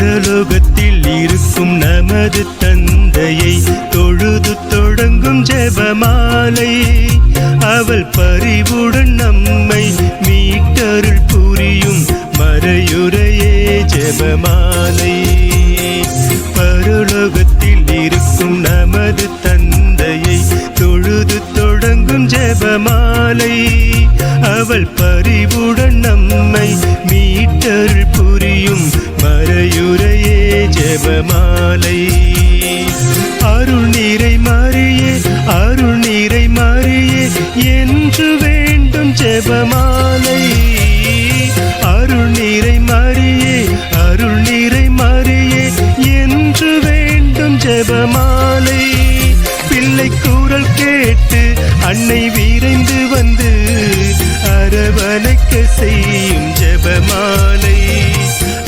பரலோகத்தில் இருக்கும் நமது தந்தையை தொழுது தொடங்கும் ஜெபமாலை அவள் பரிவுடன் நம்மை மீட்டருள் புரியும் மறையுரையே ஜெபமாலை. பரலோகத்தில் இருக்கும் நமது தந்தையை தொழுது தொடங்கும் ஜெபமாலை அவள் பரிவுடன் நம்மை மீட்டருள் புரியும் மறையுரையே ஜெபமாலை. அருள் நீரை மறியே அருள் நீரை மறியே என்று வேண்டும் ஜெபமாலை. அருள் நீரை மறியே அருள் நீரை மறியே என்று வேண்டும் ஜெபமாலை. பிள்ளை குரல் கேட்டு அன்னை வீரை